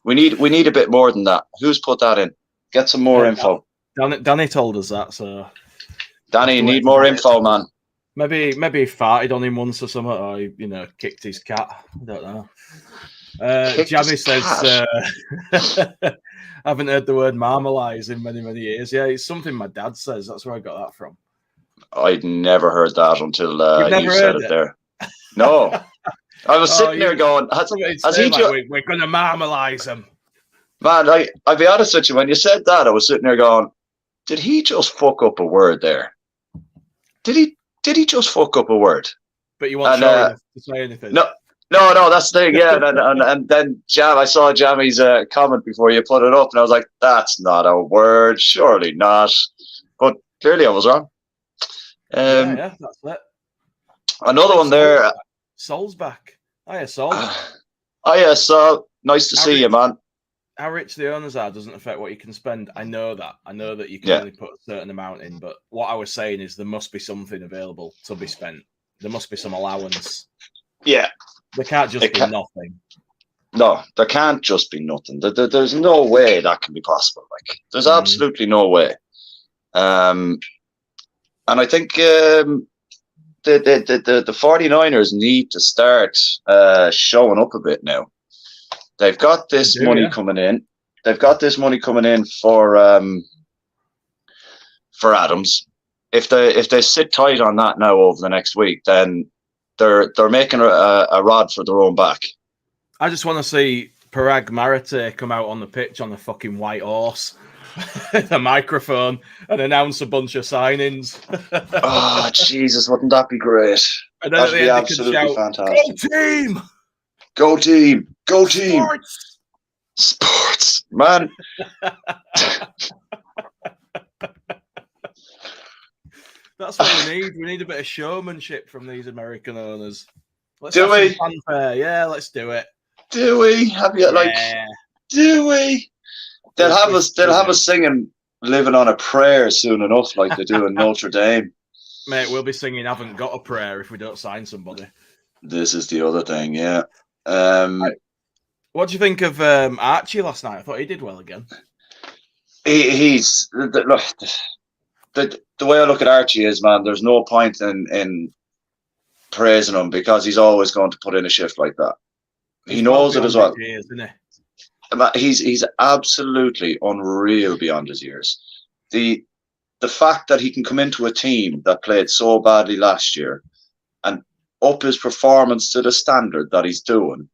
we need a bit more than that. Who's put that in? Get some more info. Danny told us that, so Danny, you need more info, man. Maybe he farted on him once or something, or he, kicked his cat. I don't know. Jammy says, I haven't heard the word marmalise in many, many years. Yeah, it's something my dad says. That's where I got that from. I'd never heard that until you said it there. No. I was sitting there going, has he we're going to marmalise him. Man, I'll be honest with you, when you said that, I was sitting there going, did he just fuck up a word there? Did he just fuck up a word? But you weren't sure enough to say anything. No, that's the thing, yeah. and then I saw Jammy's comment before you put it up, and I was like, that's not a word, surely not. But clearly I was wrong. Yeah, that's it. Another one there. Sol's back. Hiya, Sol. Hiya, Sol. Nice to see you, man. How rich the owners are doesn't affect what you can spend. I know that you can only put a certain amount in, but what I was saying is there must be something available to be spent. There must be some allowance. Yeah. There can't just be nothing. No, there can't just be nothing. There's no way that can be possible. Like, there's absolutely no way. And I think the 49ers need to start showing up a bit now. They've got this money coming in. They've got this money coming in for Adams. If they sit tight on that now over the next week, then they're making a rod for their own back. I just want to see Parag Marate come out on the pitch on the fucking white horse, the microphone, and announce a bunch of signings. Oh, Jesus, wouldn't that be great? And then that'd be absolutely fantastic. Go team! Go team! Go team! Sports, man. That's what we need. We need a bit of showmanship from these American owners. Let's do we? Fanfare. Yeah, let's do it. Do we? Have you do we? They'll have us singing living on a prayer soon enough, like they do in Notre Dame. Mate, we'll be singing "Haven't Got a Prayer" if we don't sign somebody. This is the other thing, yeah. What do you think of Archie last night? I thought he did well again. He's look. The way I look at Archie is, man, there's no point in praising him because he's always going to put in a shift like that. He knows it as well. Years, isn't he? He's absolutely unreal beyond his years. The fact that he can come into a team that played so badly last year and up his performance to the standard that he's doing,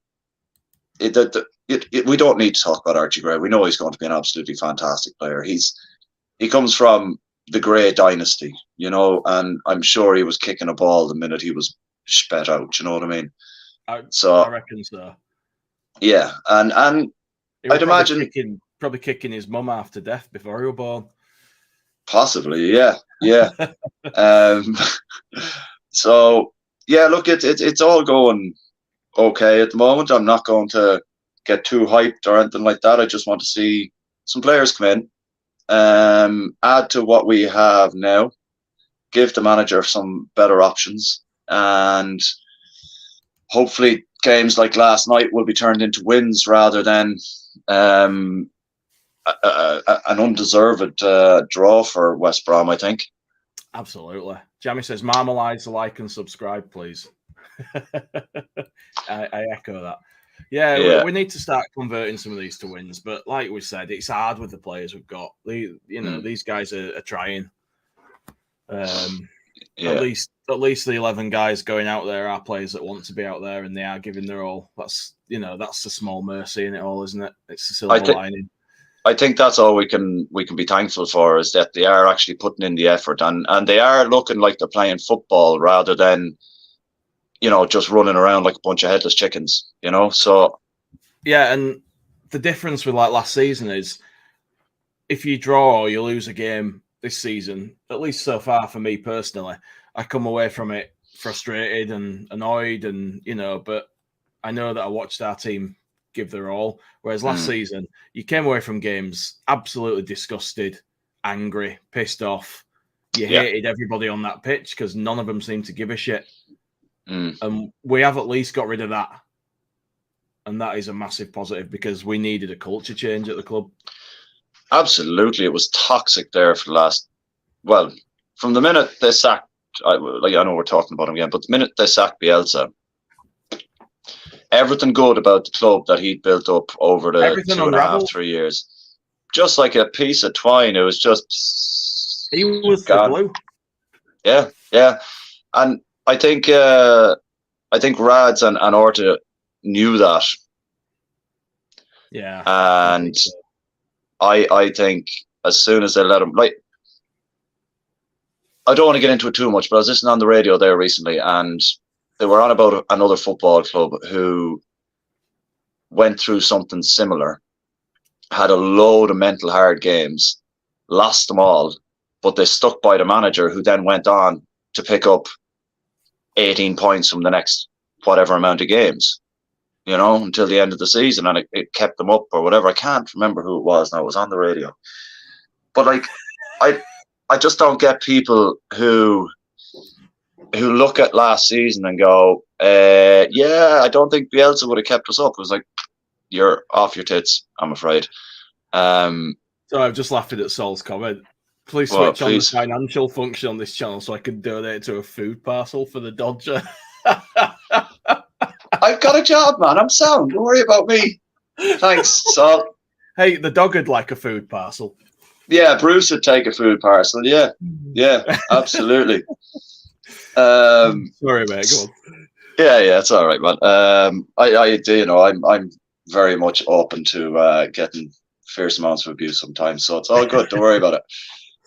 we don't need to talk about Archie Gray. We know he's going to be an absolutely fantastic player. He comes from the Grey dynasty, you know, and I'm sure he was kicking a ball the minute he was spat out. You know what I mean? I reckon so. Yeah, and I'd imagine probably kicking his mum after death before he was born. Possibly, yeah. So yeah, look, it's all going okay at the moment. I'm not going to get too hyped or anything like that. I just want to see some players come in. Add to what we have now, give the manager some better options, and hopefully games like last night will be turned into wins rather than an undeserved draw for West Brom, I think. Absolutely. Jamie says, "Marmalades, like and subscribe, please." I echo that. Yeah, we need to start converting some of these to wins. But like we said, it's hard with the players we've got. These guys are trying. At least the 11 guys going out there are players that want to be out there and they are giving their all. That's the small mercy in it all, isn't it? It's the silver lining. I think that's all we can be thankful for, is that they are actually putting in the effort and they are looking like they're playing football rather than, just running around like a bunch of headless chickens, so. Yeah, and the difference with like last season is if you draw or you lose a game this season, at least so far for me personally, I come away from it frustrated and annoyed but I know that I watched our team give their all. Whereas last season, you came away from games absolutely disgusted, angry, pissed off. You hated everybody on that pitch because none of them seemed to give a shit. And we have at least got rid of that. And that is a massive positive because we needed a culture change at the club. Absolutely. It was toxic there for the last, from the minute they sacked, I know we're talking about him again, but the minute they sacked Bielsa, everything good about the club that he'd built up over the 2.5-3 years, just like a piece of twine, it was just... He was the glue. Yeah. And I think Rads and Orta knew that. Yeah. And I think as soon as they let him, I don't want to get into it too much, but I was listening on the radio there recently and they were on about another football club who went through something similar, had a load of mental hard games, lost them all, but they stuck by the manager who then went on to pick up 18 points from the next whatever amount of games, until the end of the season, and it kept them up or whatever. I can't remember who it was now. It was on the radio. But I just don't get people who look at last season and go, I don't think Bielsa would have kept us up. It was like, you're off your tits, I'm afraid. So I've just laughed at Sol's comment. Please switch on the financial function on this channel so I can donate to a food parcel for the Dodger. I've got a job, man. I'm sound. Don't worry about me. Thanks, Sol. Hey, the dog would like a food parcel. Yeah, Bruce would take a food parcel. Yeah, absolutely. Sorry, mate. Go on. Yeah, it's all right, man. I'm very much open to getting fierce amounts of abuse sometimes, so it's all good. Don't worry about it.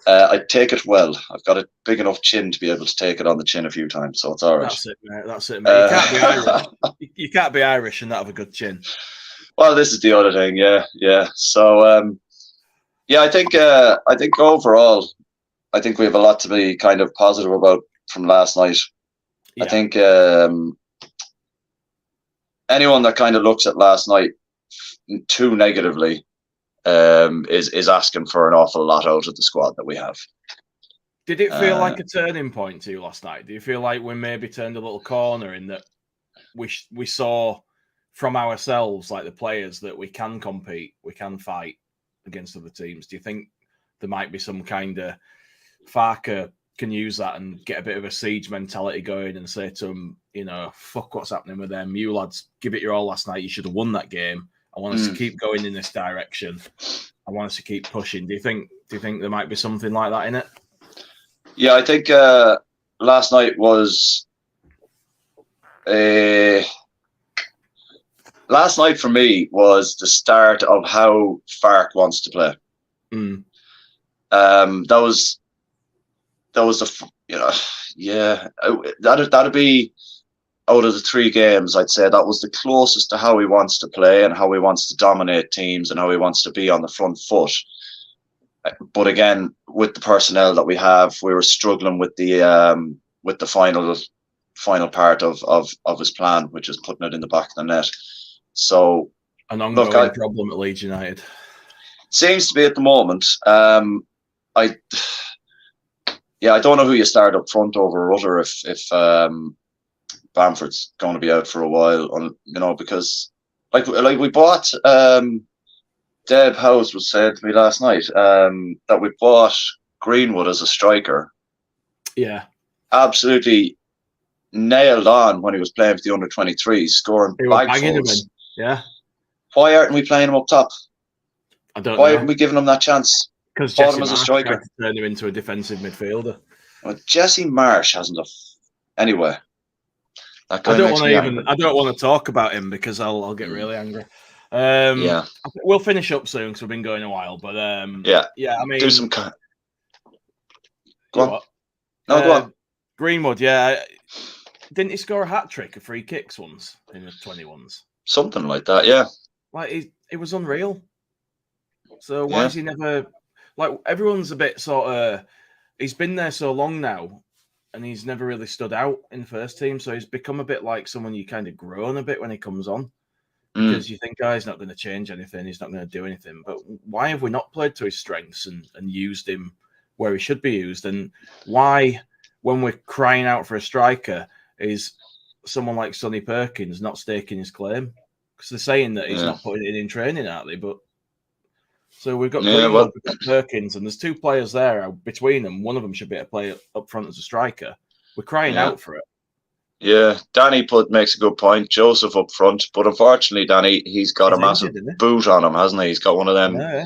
I take it well. I've got a big enough chin to be able to take it on the chin a few times, so it's all right. That's it, mate. You can't be Irish. You can't be Irish and not have a good chin. Well, this is the other thing, yeah. So, I think overall, I think we have a lot to be kind of positive about from last night. Yeah. I think anyone that kind of looks at last night too negatively is asking for an awful lot out of the squad that we have. Did it feel like a turning point to you last night? Do you feel like we maybe turned a little corner in that we saw from ourselves, like the players, that we can compete, we can fight against other teams? Do you think there might be some kind of Farker can use that and get a bit of a siege mentality going and say to them, you know, fuck what's happening with them. You lads, give it your all last night. You should have won that game. I want us to keep going in this direction. I want us to keep pushing. Do you think there might be something like that in it? Yeah, I think last night was last night for me was the start of how Fark wants to play. That was the, you know, yeah, that'd be, out of the 3 games, I'd say that was the closest to how he wants to play and how he wants to dominate teams and how he wants to be on the front foot. But again, with the personnel that we have, we were struggling with the final part of his plan, which is putting it in the back of the net. So an ongoing problem at Leeds United seems to be at the moment. I don't know who you start up front over Orta if Bamford's going to be out for a while, you know, because like we bought Deb House was saying to me last night that we bought Greenwood as a striker. Yeah, absolutely nailed on when he was playing for the under-23s, scoring bagfuls. Yeah. Why aren't we playing him up top? I don't know. Why aren't we giving him that chance? Because Jesse Marsh as a striker tried to turn him into a defensive midfielder. Well, Jesse Marsh hasn't anyway. I don't want to talk about him because I'll get really angry. Yeah, we'll finish up soon because we've been going a while. But I mean, do some. Go on. No, go on. Greenwood, yeah, didn't he score a hat trick of free kicks once in the 21s? Something like that, yeah. Like it was unreal. So why is he never? Like everyone's a bit sort of. He's been there so long now, and he's never really stood out in the first team. So he's become a bit like someone you kind of grown a bit when he comes on. Because you think, he's not going to change anything, he's not going to do anything. But why have we not played to his strengths and used him where he should be used? And why, when we're crying out for a striker, is someone like Sonny Perkins not staking his claim? Because they're saying that he's not putting it in training, aren't they? But so we've got Greenwood, we've got Perkins, and there's 2 players there between them. One of them should be able to play up front as a striker. We're crying out for it. Yeah, Danny makes a good point. Joseph up front, but unfortunately, Danny, he's got a massive boot on him, hasn't he? He's got one of them. Yeah.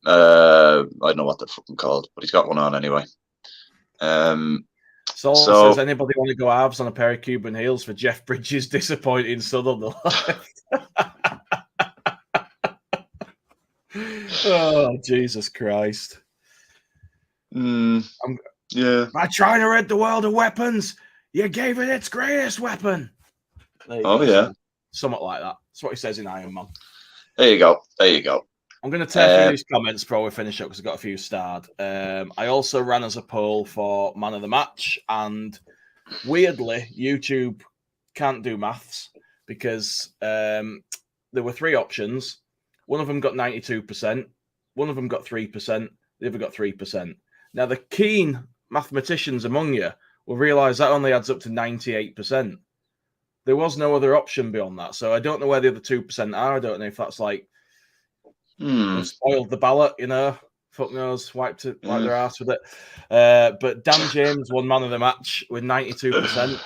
I don't know what they're fucking called, but he's got one on anyway. So says anybody want to go halves on a pair of Cuban heels for Jeff Bridges' disappointing son on the left? Oh, Jesus Christ. Yeah. By trying to rid the world of weapons, you gave it its greatest weapon. Yeah. Something like that. That's what he says in Iron Man. There you go. I'm going to tear through these comments before we finish up because I've got a few starred. I also ran as a poll for Man of the Match, and weirdly, YouTube can't do maths because there were 3 options. One of them got 92%, one of them got 3%, the other got 3%. Now, the keen mathematicians among you will realise that only adds up to 98%. There was no other option beyond that, so I don't know where the other 2% are. I don't know if that's like spoiled the ballot, you know. Fuck knows, wiped their ass with it. But Dan James won Man of the Match with 92%.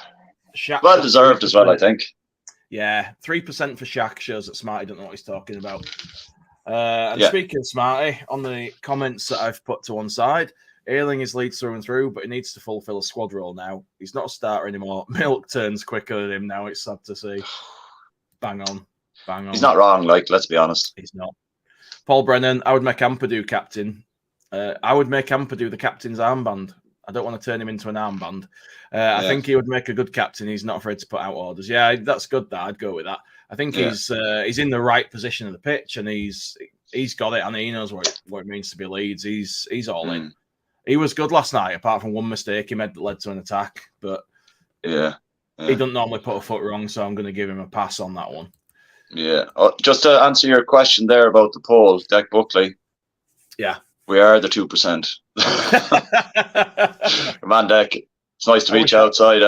Shaq well deserved as well, I think. Yeah, 3% for Shaq shows that Smarty don't know what he's talking about. And speaking of Smarty, on the comments that I've put to one side, Ayling is Leeds through and through, but he needs to fulfill a squad role now. He's not a starter anymore. Milk turns quicker than him now. It's sad to see. Bang on. He's not wrong, let's be honest. He's not. Paul Brennan, I would make Ampadu captain. I would make Ampadu the captain's armband. I don't want to turn him into an armband. I think he would make a good captain. He's not afraid to put out orders. Yeah, that's good. I'd go with that. I think he's in the right position of the pitch, and he's got it, and he knows what it means to be Leeds. He's all in. He was good last night, apart from one mistake he made that led to an attack. But he doesn't normally put a foot wrong, so I'm going to give him a pass on that one. Yeah. Just to answer your question there about the poll, Deck Buckley. Yeah. We are the 2%. Man, Deck. It's nice to meet you outside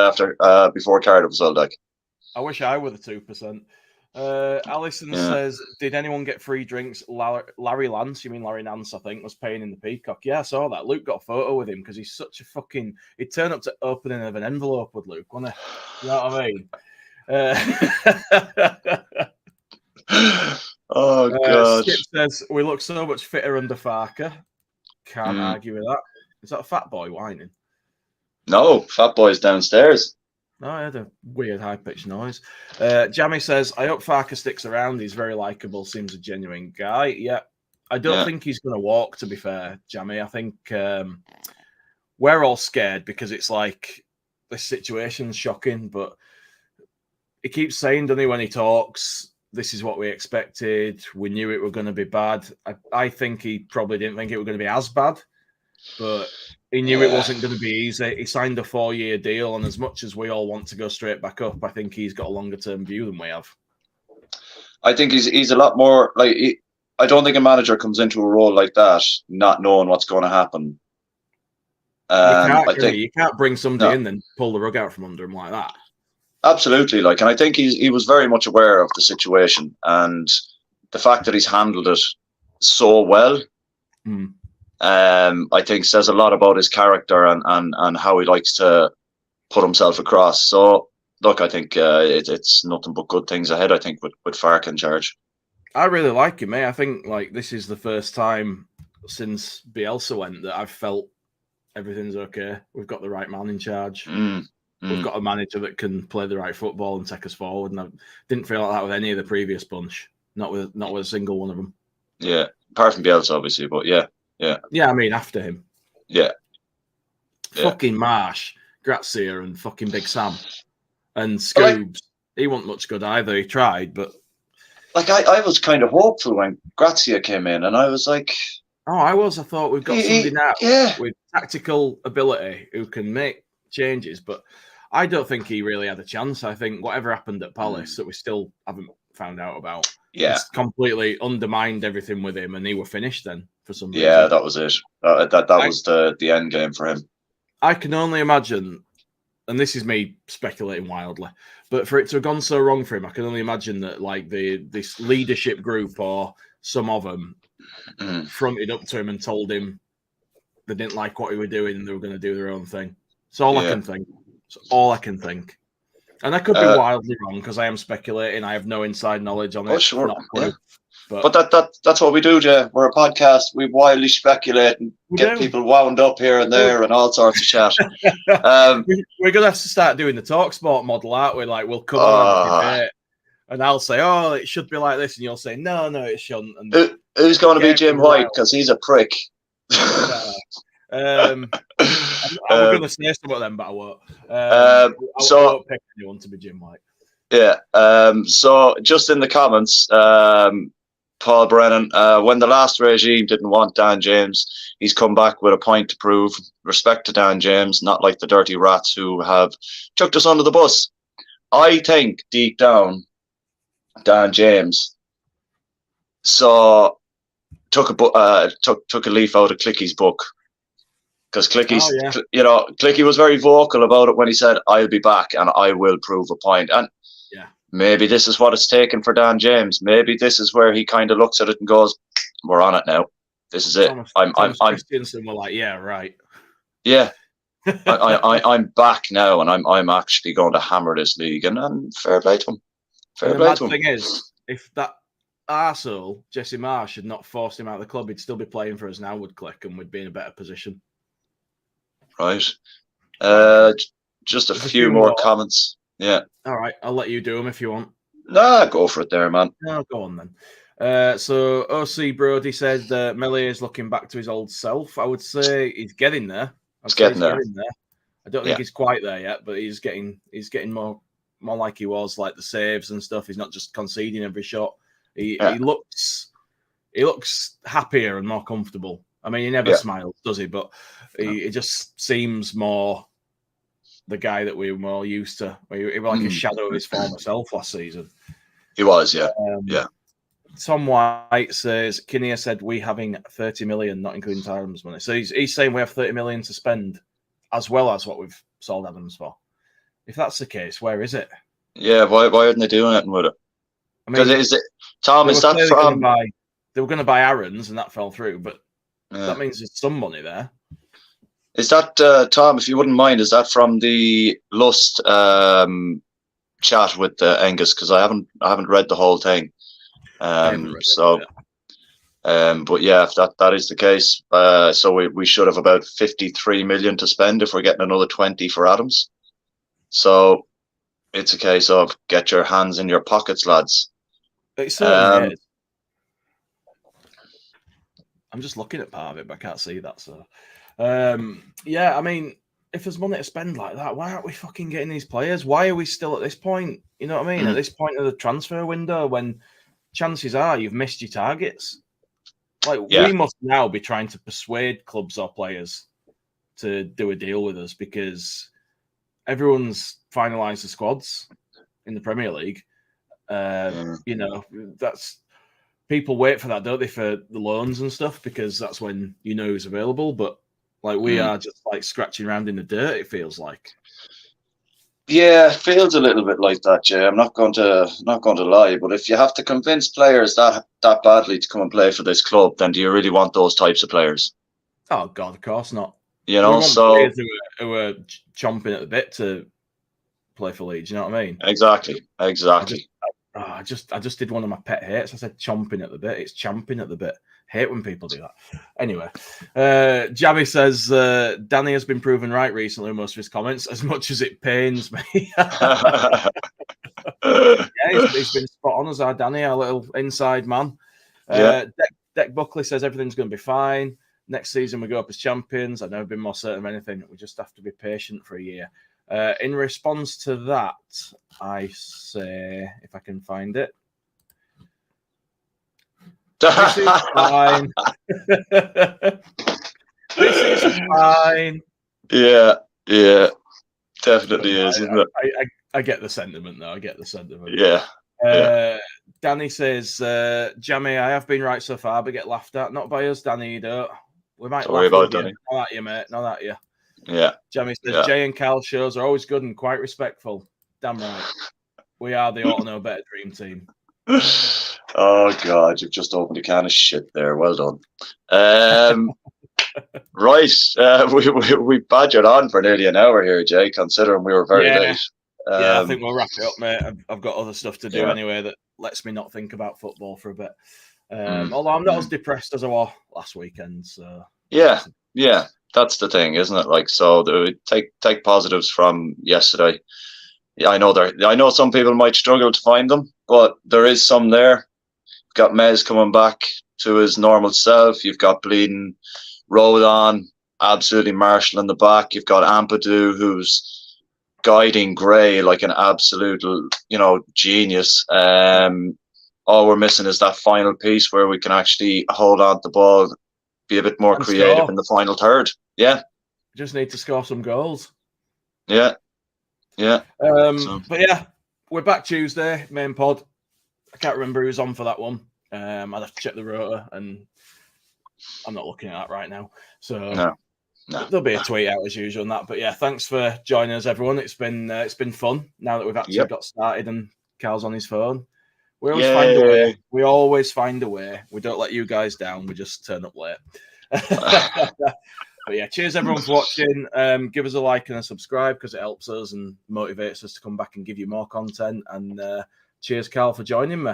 before Cardiff as well, Deck. I wish I were the 2%. Alison says, did anyone get free drinks? Larry Lance, you mean Larry Nance, I think, was paying in the Peacock. Yeah, I saw that. Luke got a photo with him because he's such a fucking... He'd turn up to opening of an envelope with Luke, wouldn't he? You know what I mean? Oh, God. Skip says, we look so much fitter under Farker. Can't argue with that. Is that a fat boy whining? No, fat boy's downstairs. No, I had a weird high-pitched noise. Jammy says, I hope Farker sticks around. He's very likeable, seems a genuine guy. Yeah, I don't think he's going to walk, to be fair, Jammy. I think we're all scared because it's like this situation's shocking, but he keeps saying, doesn't he, when he talks, this is what we expected. We knew it were going to be bad. I think he probably didn't think it were going to be as bad, but... He knew it wasn't going to be easy. He signed a 4-year deal, and as much as we all want to go straight back up, I think he's got a longer-term view than we have. I think he's a lot more like. I don't think a manager comes into a role like that not knowing what's going to happen. You can't bring somebody in and pull the rug out from under him like that. Absolutely, and I think he was very much aware of the situation, and the fact that he's handled it so well. I think says a lot about his character and how he likes to put himself across. So, look, I think it's nothing but good things ahead, I think, with Fark in charge. I really like him, I think this is the first time since Bielsa went that I've felt everything's okay. We've got the right man in charge. We've got a manager that can play the right football and take us forward. And I didn't feel like that with any of the previous bunch. Not with a single one of them. Yeah, apart from Bielsa, obviously, but yeah. I mean, after him. Yeah. Fucking Marsh, Grazia, and fucking Big Sam. And Scoobs. He wasn't much good either. He tried, but... I was kind of hopeful when Grazia came in, and I was like... Oh, I thought we've got somebody now with tactical ability who can make changes, but I don't think he really had a chance. I think whatever happened at Palace that we still haven't found out about, it's completely undermined everything with him, and he were finished then for some reason. Yeah, that was it. That was the end game for him. I can only imagine, and this is me speculating wildly, but for it to have gone so wrong for him, I can only imagine that this leadership group or some of them fronted up to him and told him they didn't like what he was doing and they were going to do their own thing. It's all I can think. It's all I can think. And I could be wildly wrong because I am speculating. I have no inside knowledge on it. Oh, sure. Not a clue. But that's what we do, Jay. We're a podcast. We wildly speculate and get people wound up here and there and all sorts of chat. We're going to have to start doing the TalkSport model, aren't we? Like, we'll come on and debate. And I'll say, oh, it should be like this. And you'll say, no, it shouldn't. And who's going to be Jim White? Because he's a prick. I'm going to say some of them, but I won't. I won't pick anyone to be Jim White. Yeah. So just in the comments, Paul Brennan, when the last regime didn't want Dan James, he's come back with a point to prove. Respect to Dan James, not like the dirty rats who have chucked us under the bus. I think deep down, Dan James took a leaf out of Clicky's book. Because Clicky was very vocal about it when he said, I'll be back and I will prove a point. And maybe this is what it's taken for Dan James. Maybe this is where he kind of looks at it and goes, we're on it now. This is it. I'm Christensen were like, yeah, right. Yeah. I'm back now and I'm actually going to hammer this league. And fair play to him. The bad thing is, if that arsehole, Jesse Marsh, had not forced him out of the club, he'd still be playing for us now, would Click, and we'd be in a better position. Right. Just a few more comments. Yeah. All right. I'll let you do them if you want. Nah, go for it there, man. No, go on then. So OC Brody said Melier is looking back to his old self. I would say he's getting there. He's getting there. I don't think he's quite there yet, but he's getting more like he was, like the saves and stuff. He's not just conceding every shot. He looks happier and more comfortable. I mean, he never smiles, does he? But he just seems more the guy that we were more used to. He was like a shadow of his former self last season. He was, yeah. Yeah. Tom White says, Kinnear said we having 30 million, not including Tyram's money. So he's saying we have 30 million to spend as well as what we've sold Adams for. If that's the case, where is it? Yeah, why aren't they doing anything with it? Because is that from... They were going to buy Aaron's and that fell through, but that means there's some money there. Is that, Tom, if you wouldn't mind, is that from the Lust chat with Angus? Because I haven't read the whole thing. But yeah, if that is the case, so we should have about 53 million to spend if we're getting another 20 for Adams. So it's a case of get your hands in your pockets, lads. It certainly is. I'm just looking at part of it, but I can't see that. So yeah, I mean, if there's money to spend like that, why aren't we fucking getting these players? Why are we still at this point? You know what I mean? At this point of the transfer window, when chances are you've missed your targets. We must now be trying to persuade clubs or players to do a deal with us because everyone's finalised the squads in the Premier League. You know, that's people wait for that, don't they, for the loans and stuff, because that's when you know who's available. But we are just scratching around in the dirt, it feels like. Yeah, it feels a little bit like that, Jay. I'm not going to lie, but if you have to convince players that badly to come and play for this club, then do you really want those types of players? Oh God, of course not. You know, so who are chomping at the bit to play for Leeds. You know what I mean? Exactly. I just did one of my pet hates. I said chomping at the bit. It's champing at the bit. Hate when people do that. Anyway, Jabby says Danny has been proven right recently in most of his comments, as much as it pains me. Yeah, he's been spot on as our Danny, our little inside man. Deck Buckley says everything's going to be fine. Next season we go up as champions. I've never been more certain of anything. We just have to be patient for a year. In response to that, I say, if I can find it, this is fine. This is fine. Yeah, definitely is, isn't it? I get the sentiment, though. I get the sentiment. Yeah. Danny says, Jamie, I have been right so far, but get laughed at. Not by us, Danny, you don't. We might Don't worry about Danny. Not at you, mate. Not at you. Yeah. Jamie says, Jay and Cal shows are always good and quite respectful. Damn right. We are the Orta No Better Dream Team. Oh God, you've just opened a can of shit there. Well done. Right, we badgered on for nearly an hour here, Jay. Considering we were very late. I think we'll wrap it up, mate. I've got other stuff to do anyway that lets me not think about football for a bit. Although I'm not as depressed as I was last weekend. So yeah, that's the thing, isn't it? So take positives from yesterday. Yeah, I know some people might struggle to find them, but there is some there. You've got Mez coming back to his normal self. You've got bleeding Rodon, absolutely Marshall in the back. You've got Ampadu, who's guiding Gray like an absolute, genius. All we're missing is that final piece where we can actually hold on to the ball, be a bit more creative in the final third. Yeah. Just need to score some goals. Yeah. But yeah, we're back Tuesday, main pod. I can't remember who's on for that one. I'd have to check the rotor, and I'm not looking at that right now. So no. There'll be a tweet out as usual on that. But yeah, thanks for joining us, everyone. It's been fun now that we've actually got started and Carl's on his phone. We always find a way. We always find a way. We don't let you guys down. We just turn up late. But yeah, cheers everyone for watching. Give us a like and a subscribe because it helps us and motivates us to come back and give you more content. And cheers, Carl, for joining me.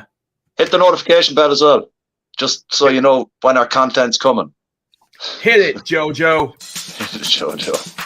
Hit the notification bell as well, just so you know when our content's coming. Hit it, Jojo. Jojo.